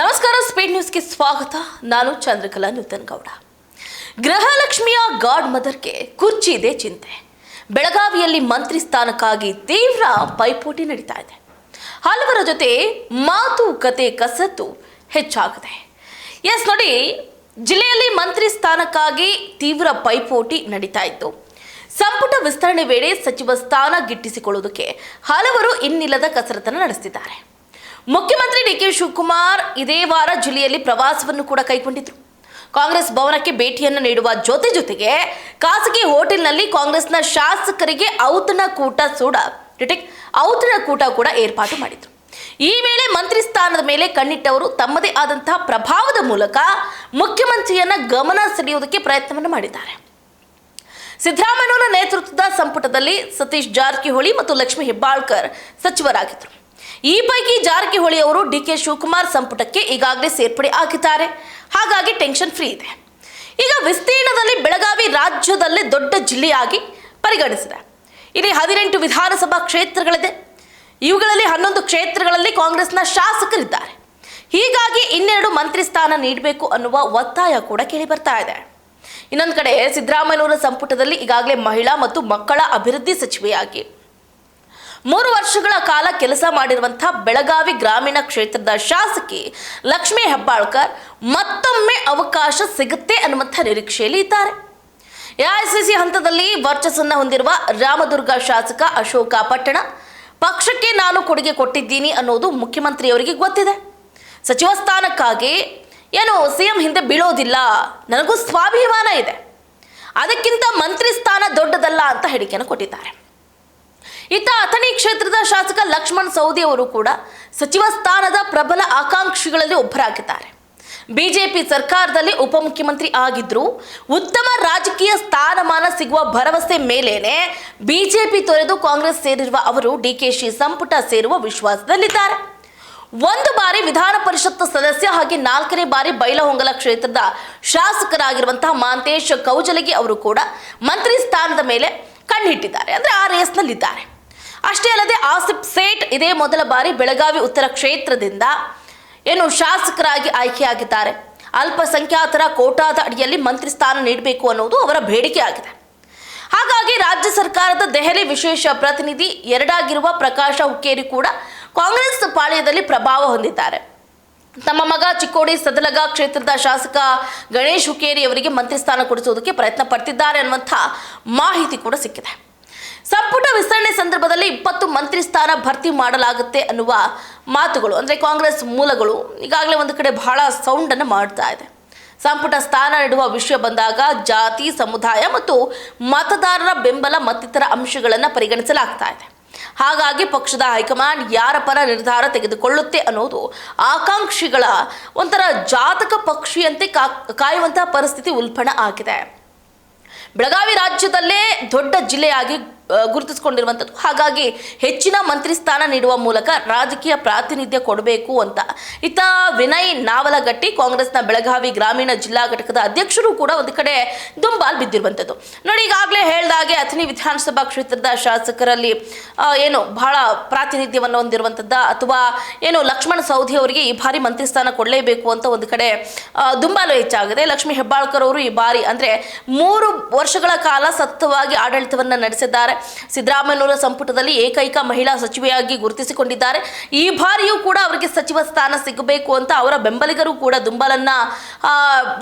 ನಮಸ್ಕಾರ, ಸ್ಪೀಡ್ ನ್ಯೂಸ್ಗೆ ಸ್ವಾಗತ. ನಾನು ಚಂದ್ರಕಲಾ ನೂತನಗೌಡ. ಗೃಹಲಕ್ಷ್ಮಿಯ ಗಾಡ್ ಮದರ್ಗೆ ಕುರ್ಚಿ ಇದೆ ಚಿಂತೆ. ಬೆಳಗಾವಿಯಲ್ಲಿ ಮಂತ್ರಿ ಸ್ಥಾನಕ್ಕಾಗಿ ತೀವ್ರ ಪೈಪೋಟಿ ನಡೀತಾ ಇದೆ. ಹಲವರ ಜೊತೆ ಮಾತುಕತೆ ಕಸರತ್ತು ಹೆಚ್ಚಾಗಿದೆ. ಎಸ್ ನೋಡಿ, ಜಿಲ್ಲೆಯಲ್ಲಿ ಮಂತ್ರಿ ಸ್ಥಾನಕ್ಕಾಗಿ ತೀವ್ರ ಪೈಪೋಟಿ ನಡೀತಾ ಇತ್ತು. ಸಂಪುಟ ವಿಸ್ತರಣೆ ವೇಳೆ ಸಚಿವ ಸ್ಥಾನ ಗಿಟ್ಟಿಸಿಕೊಳ್ಳುವುದಕ್ಕೆ ಹಲವರು ಇನ್ನಿಲ್ಲದ ಕಸರತ್ತನ್ನು ನಡೆಸುತ್ತಿದ್ದಾರೆ. ಮುಖ್ಯಮಂತ್ರಿ ಡಿ.ಕೆ. ಶಿವಕುಮಾರ್ ಇದೇ ವಾರ ಜಿಲ್ಲೆಯಲ್ಲಿ ಪ್ರವಾಸವನ್ನು ಕೂಡ ಕೈಗೊಂಡಿದ್ರು. ಕಾಂಗ್ರೆಸ್ ಭವನಕ್ಕೆ ಭೇಟಿಯನ್ನು ನೀಡುವ ಜೊತೆಗೆ ಖಾಸಗಿ ಹೋಟೆಲ್ನಲ್ಲಿ ಕಾಂಗ್ರೆಸ್ನ ಶಾಸಕರಿಗೆ ಔತಣಕೂಟ ಕೂಡ ಏರ್ಪಾಟು ಮಾಡಿದ್ರು. ಈ ವೇಳೆ ಮಂತ್ರಿ ಸ್ಥಾನದ ಮೇಲೆ ಕಣ್ಣಿಟ್ಟವರು ತಮ್ಮದೇ ಆದಂತಹ ಪ್ರಭಾವದ ಮೂಲಕ ಮುಖ್ಯಮಂತ್ರಿಯನ್ನ ಗಮನ ಸೆಳೆಯುವುದಕ್ಕೆ ಪ್ರಯತ್ನವನ್ನು ಮಾಡಿದ್ದಾರೆ. ಸಿದ್ದರಾಮಯ್ಯ ನೇತೃತ್ವದ ಸಂಪುಟದಲ್ಲಿ ಸತೀಶ್ ಜಾರಕಿಹೊಳಿ ಮತ್ತು ಲಕ್ಷ್ಮೀ ಹೆಬ್ಬಾಳ್ಕರ್ ಸಚಿವರಾಗಿದ್ದರು. ಈ ಪೈಕಿ ಜಾರಕಿಹೊಳಿ ಅವರು ಡಿ.ಕೆ. ಶಿವಕುಮಾರ್ ಸಂಪುಟಕ್ಕೆ ಈಗಾಗಲೇ ಸೇರ್ಪಡೆ ಆಗಿದ್ದಾರೆ. ಹಾಗಾಗಿ ಟೆನ್ಷನ್ ಫ್ರೀ ಇದೆ. ಈಗ ವಿಸ್ತೀರ್ಣದಲ್ಲಿ ಬೆಳಗಾವಿ ರಾಜ್ಯದಲ್ಲೇ ದೊಡ್ಡ ಜಿಲ್ಲೆಯಾಗಿ ಪರಿಗಣಿಸಿದೆ. ಇಲ್ಲಿ 18 ವಿಧಾನಸಭಾ ಕ್ಷೇತ್ರಗಳಿದೆ. ಇವುಗಳಲ್ಲಿ 11 ಕ್ಷೇತ್ರಗಳಲ್ಲಿ ಕಾಂಗ್ರೆಸ್ನ ಶಾಸಕರಿದ್ದಾರೆ. ಹೀಗಾಗಿ 2 ಮಂತ್ರಿ ಸ್ಥಾನ ನೀಡಬೇಕು ಅನ್ನುವ ಒತ್ತಾಯ ಕೂಡ ಕೇಳಿ ಬರ್ತಾ ಇದೆ. ಇನ್ನೊಂದು ಕಡೆ ಸಿದ್ದರಾಮಯ್ಯ ಸಂಪುಟದಲ್ಲಿ ಈಗಾಗಲೇ ಮಹಿಳಾ ಮತ್ತು ಮಕ್ಕಳ ಅಭಿವೃದ್ಧಿ ಸಚಿವೆಯಾಗಿ 3 ವರ್ಷಗಳ ಕಾಲ ಕೆಲಸ ಮಾಡಿರುವಂತಹ ಬೆಳಗಾವಿ ಗ್ರಾಮೀಣ ಕ್ಷೇತ್ರದ ಶಾಸಕಿ ಲಕ್ಷ್ಮೀ ಹೆಬ್ಬಾಳ್ಕರ್ ಮತ್ತೊಮ್ಮೆ ಅವಕಾಶ ಸಿಗುತ್ತೆ ಅನ್ನುವಂಥ ನಿರೀಕ್ಷೆಯಲ್ಲಿ ಇದ್ದಾರೆ. ಎಐಸಿಸಿ ಹಂತದಲ್ಲಿ ವರ್ಚಸ್ಸನ್ನು ಹೊಂದಿರುವ ರಾಮದುರ್ಗ ಶಾಸಕ ಅಶೋಕ ಪಟ್ಟಣ ಪಕ್ಷಕ್ಕೆ ನಾನು ಕೊಡುಗೆ ಕೊಟ್ಟಿದ್ದೀನಿ ಅನ್ನೋದು ಮುಖ್ಯಮಂತ್ರಿಯವರಿಗೆ ಗೊತ್ತಿದೆ. ಸಚಿವ ಸ್ಥಾನಕ್ಕಾಗಿ ಸಿಎಂ ಹಿಂದೆ ಬೀಳೋದಿಲ್ಲ, ನನಗೂ ಸ್ವಾಭಿಮಾನ ಇದೆ, ಅದಕ್ಕಿಂತ ಮಂತ್ರಿ ಸ್ಥಾನ ದೊಡ್ಡದಲ್ಲ ಅಂತ ಹೇಳಿಕೆಯನ್ನು ಕೊಟ್ಟಿದ್ದಾರೆ. ಇತ್ತ ಅಥಣಿ ಕ್ಷೇತ್ರದ ಶಾಸಕ ಲಕ್ಷ್ಮಣ್ ಸವದಿ ಅವರು ಕೂಡ ಸಚಿವ ಸ್ಥಾನದ ಪ್ರಬಲ ಆಕಾಂಕ್ಷಿಗಳಲ್ಲಿ ಒಬ್ಬರಾಗಿದ್ದಾರೆ. ಬಿಜೆಪಿ ಸರ್ಕಾರದಲ್ಲಿ ಉಪಮುಖ್ಯಮಂತ್ರಿ ಆಗಿದ್ರು ಉತ್ತಮ ರಾಜಕೀಯ ಸ್ಥಾನಮಾನ ಸಿಗುವ ಭರವಸೆ ಮೇಲೇನೆ ಬಿಜೆಪಿ ತೊರೆದು ಕಾಂಗ್ರೆಸ್ ಸೇರಿರುವ ಅವರು ಡಿಕೆಶಿ ಸಂಪುಟ ಸೇರುವ ವಿಶ್ವಾಸದಲ್ಲಿದ್ದಾರೆ. 1 ಬಾರಿ ವಿಧಾನ ಪರಿಷತ್ ಸದಸ್ಯ ಹಾಗೆ 4ನೇ ಬಾರಿ ಬೈಲಹೊಂಗಲ ಕ್ಷೇತ್ರದ ಶಾಸಕರಾಗಿರುವಂತಹ ಮಾಂತೇಶ್ ಕೌಜಲಗಿ ಅವರು ಕೂಡ ಮಂತ್ರಿ ಸ್ಥಾನದ ಮೇಲೆ ಕಣ್ಣಿಟ್ಟಿದ್ದಾರೆ. ಅಂದ್ರೆ ಆ ರೇಸ್ನಲ್ಲಿದ್ದಾರೆ. ಅಷ್ಟೇ ಅಲ್ಲದೆ ಆಸಿಫ್ ಸೇಠ್ ಇದೇ ಮೊದಲ ಬಾರಿ ಬೆಳಗಾವಿ ಉತ್ತರ ಕ್ಷೇತ್ರದಿಂದ ಶಾಸಕರಾಗಿ ಆಯ್ಕೆಯಾಗಿದ್ದಾರೆ. ಅಲ್ಪಸಂಖ್ಯಾತರ ಕೋಟಾದ ಅಡಿಯಲ್ಲಿ ಮಂತ್ರಿ ಸ್ಥಾನ ನೀಡಬೇಕು ಅನ್ನೋದು ಅವರ ಬೇಡಿಕೆ ಆಗಿದೆ. ಹಾಗಾಗಿ ರಾಜ್ಯ ಸರ್ಕಾರದ ದೆಹಲಿ ವಿಶೇಷ ಪ್ರತಿನಿಧಿ 2 ಆಗಿರುವ ಪ್ರಕಾಶ ಹುಕ್ಕೇರಿ ಕೂಡ ಕಾಂಗ್ರೆಸ್ ಪಾಳ್ಯದಲ್ಲಿ ಪ್ರಭಾವ ಹೊಂದಿದ್ದಾರೆ. ತಮ್ಮ ಮಗ ಚಿಕ್ಕೋಡಿ ಸದಲಗ ಕ್ಷೇತ್ರದ ಶಾಸಕ ಗಣೇಶ್ ಹುಕ್ಕೇರಿ ಅವರಿಗೆ ಮಂತ್ರಿ ಸ್ಥಾನ ಕೊಡಿಸುವುದಕ್ಕೆ ಪ್ರಯತ್ನ ಪಡ್ತಿದ್ದಾರೆ ಅನ್ನುವಂಥ ಮಾಹಿತಿ ಕೂಡ ಸಿಕ್ಕಿದೆ. ಸಂಪುಟ ವಿಸ್ತರಣೆ ಸಂದರ್ಭದಲ್ಲಿ 20 ಮಂತ್ರಿ ಸ್ಥಾನ ಭರ್ತಿ ಮಾಡಲಾಗುತ್ತೆ ಅನ್ನುವ ಮಾತುಗಳು ಅಂದ್ರೆ ಕಾಂಗ್ರೆಸ್ ಮೂಲಗಳು ಈಗಾಗಲೇ ಒಂದು ಕಡೆ ಬಹಳ ಸೌಂಡ್ ಅನ್ನು ಮಾಡ್ತಾ ಇದೆ. ಸಂಪುಟ ಸ್ಥಾನ ನೀಡುವ ವಿಷಯ ಬಂದಾಗ ಜಾತಿ, ಸಮುದಾಯ ಮತ್ತು ಮತದಾರರ ಬೆಂಬಲ ಮತ್ತಿತರ ಅಂಶಗಳನ್ನು ಪರಿಗಣಿಸಲಾಗ್ತಾ ಇದೆ. ಹಾಗಾಗಿ ಪಕ್ಷದ ಹೈಕಮಾಂಡ್ ಯಾರ ಪರ ನಿರ್ಧಾರ ತೆಗೆದುಕೊಳ್ಳುತ್ತೆ ಅನ್ನೋದು ಆಕಾಂಕ್ಷಿಗಳ ಒಂಥರ ಜಾತಕ ಪಕ್ಷಿಯಂತೆ ಕಾಯುವಂತಹ ಪರಿಸ್ಥಿತಿ ಉಲ್ಬಣ ಆಗಿದೆ. ಬೆಳಗಾವಿ ರಾಜ್ಯದಲ್ಲೇ ದೊಡ್ಡ ಜಿಲ್ಲೆಯಾಗಿ ಗುರುತಿಸಿಕೊಂಡಿರುವಂಥದ್ದು. ಹಾಗಾಗಿ ಹೆಚ್ಚಿನ ಮಂತ್ರಿ ಸ್ಥಾನ ನೀಡುವ ಮೂಲಕ ರಾಜಕೀಯ ಪ್ರಾತಿನಿಧ್ಯ ಕೊಡಬೇಕು ಅಂತ ಇತ್ತ ವಿನಯ್ ನಾವಲಗಟ್ಟಿ ಕಾಂಗ್ರೆಸ್ನ ಬೆಳಗಾವಿ ಗ್ರಾಮೀಣ ಜಿಲ್ಲಾ ಘಟಕದ ಅಧ್ಯಕ್ಷರು ಕೂಡ ಒಂದು ಕಡೆ ದುಂಬಾಲ್ ಬಿದ್ದಿರುವಂಥದ್ದು. ನೋಡಿ, ಈಗಾಗಲೇ ಹೇಳಿದಾಗೆ ಅಥಣಿ ವಿಧಾನಸಭಾ ಕ್ಷೇತ್ರದ ಶಾಸಕರಲ್ಲಿ ಬಹಳ ಪ್ರಾತಿನಿಧ್ಯವನ್ನು ಹೊಂದಿರುವಂಥದ್ದು ಅಥವಾ ಲಕ್ಷ್ಮಣ್ ಸವದಿ ಅವರಿಗೆ ಈ ಬಾರಿ ಮಂತ್ರಿ ಸ್ಥಾನ ಕೊಡಲೇಬೇಕು ಅಂತ ಒಂದು ಕಡೆ ದುಂಬಾಲು ಹೆಚ್ಚಾಗಿದೆ. ಲಕ್ಷ್ಮೀ ಹೆಬ್ಬಾಳ್ಕರ್ ಅವರು ಈ ಬಾರಿ ಅಂದ್ರೆ 3 ವರ್ಷಗಳ ಕಾಲ ಸತತವಾಗಿ ಆಡಳಿತವನ್ನು ನಡೆಸಿದ್ದಾರೆ. ಸಿದ್ದರಾಮಯ್ಯ ಸಂಪುಟದಲ್ಲಿ ಏಕೈಕ ಮಹಿಳಾ ಸಚಿವೆಯಾಗಿ ಗುರುತಿಸಿಕೊಂಡಿದ್ದಾರೆ. ಈ ಬಾರಿಯೂ ಕೂಡ ಅವರಿಗೆ ಸಚಿವ ಸ್ಥಾನ ಸಿಗಬೇಕು ಅಂತ ಅವರ ಬೆಂಬಲಿಗರು ಕೂಡ ದುಂಬಾಲನ್ನ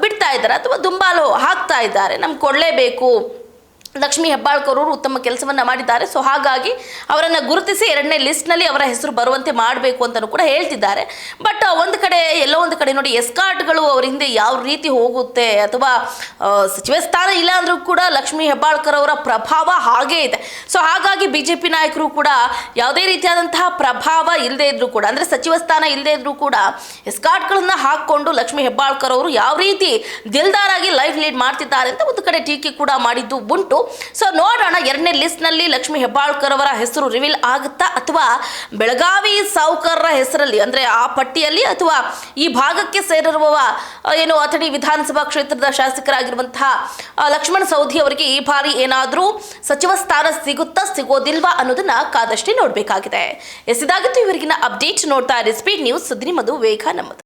ಬಿಡ್ತಾ ಇದ್ದಾರೆ ಅಥವಾ ದುಂಬಾಲು ಹಾಕ್ತಾ ಇದ್ದಾರೆ. ನಮ್ಗೆ ಕೊಡಲೇಬೇಕು, ಲಕ್ಷ್ಮೀ ಹೆಬ್ಬಾಳ್ಕರ್ ಅವರು ಉತ್ತಮ ಕೆಲಸವನ್ನ ಮಾಡಿದ್ದಾರೆ, ಸೊ ಹಾಗಾಗಿ ಅವರನ್ನು ಗುರುತಿಸಿ 2ನೇ ಲಿಸ್ಟ್ನಲ್ಲಿ ಅವರ ಹೆಸರು ಬರುವಂತೆ ಮಾಡಬೇಕು ಅಂತಲೂ ಕೂಡ ಹೇಳ್ತಿದ್ದಾರೆ. ಬಟ್ ಎಲ್ಲೋ ಒಂದು ಕಡೆ ನೋಡಿ, ಎಸ್ಕಾರ್ಟ್ಗಳು ಅವರ ಹಿಂದೆ ಯಾವ ರೀತಿ ಹೋಗುತ್ತೆ ಅಥವಾ ಸಚಿವ ಸ್ಥಾನ ಇಲ್ಲ ಅಂದ್ರೂ ಕೂಡ ಲಕ್ಷ್ಮೀ ಹೆಬ್ಬಾಳ್ಕರ್ ಅವರ ಪ್ರಭಾವ ಹಾಗೇ ಇದೆ. ಸೊ ಹಾಗಾಗಿ ಬಿಜೆಪಿ ನಾಯಕರು ಕೂಡ ಯಾವುದೇ ರೀತಿಯಾದಂತಹ ಪ್ರಭಾವ ಇಲ್ಲದೆ ಇದ್ರೂ ಕೂಡ ಅಂದ್ರೆ ಸಚಿವ ಸ್ಥಾನ ಇಲ್ಲದೆ ಇದ್ರೂ ಕೂಡ ಎಸ್ಕಾರ್ಟ್ಗಳನ್ನ ಹಾಕೊಂಡು ಲಕ್ಷ್ಮೀ ಹೆಬ್ಬಾಳ್ಕರ್ ಅವರು ಯಾವ ರೀತಿ ದಿಲ್ದಾರಾಗಿ ಲೈಫ್ ಲೀಡ್ ಮಾಡ್ತಿದ್ದಾರೆ ಅಂತ ಒಂದು ಕಡೆ ಟೀಕೆ ಕೂಡ ಮಾಡಿದ್ದು ಉಂಟು. ಸೊ ನೋಡೋಣ, 2ನೇ ಲಿಸ್ಟ್ನಲ್ಲಿ ಲಕ್ಷ್ಮೀ ಹೆಬ್ಬಾಳ್ಕರ್ ಅವರ ಹೆಸರು ರಿವೀಲ್ ಆಗುತ್ತಾ ಅಥವಾ ಬೆಳಗಾವಿ ಸಾವುಕಾರರ ಹೆಸರಲ್ಲಿ ಅಂದ್ರೆ ಆ ಪಟ್ಟಿಯಲ್ಲಿ ಅಥವಾ ಈ ಭಾಗಕ್ಕೆ ಸೇರಿರುವ ಅಥಣಿ ವಿಧಾನಸಭಾ ಕ್ಷೇತ್ರದ ಶಾಸಕರಾಗಿರುವಂತಹ ಲಕ್ಷ್ಮಣ್ ಸವದಿ ಅವರಿಗೆ ಈ ಬಾರಿ ಏನಾದರೂ ಸಚಿವ ಸ್ಥಾನ ಸಿಗುತ್ತಾ ಸಿಗೋದಿಲ್ವಾ ಅನ್ನೋದನ್ನ ಕಾದಷ್ಟೇ ನೋಡಬೇಕಾಗಿದೆ. ಇದಾಗಿತ್ತು ಇವರಿಗಿನ ಅಪ್ಡೇಟ್. ನೋಡ್ತಾ ಇರಿ ಸ್ಪೀಡ್ ನ್ಯೂಸ್, ಸುದ್ದಿ ನಿಮ್ಮದು, ವೇಗ ನಮ್ಮದು.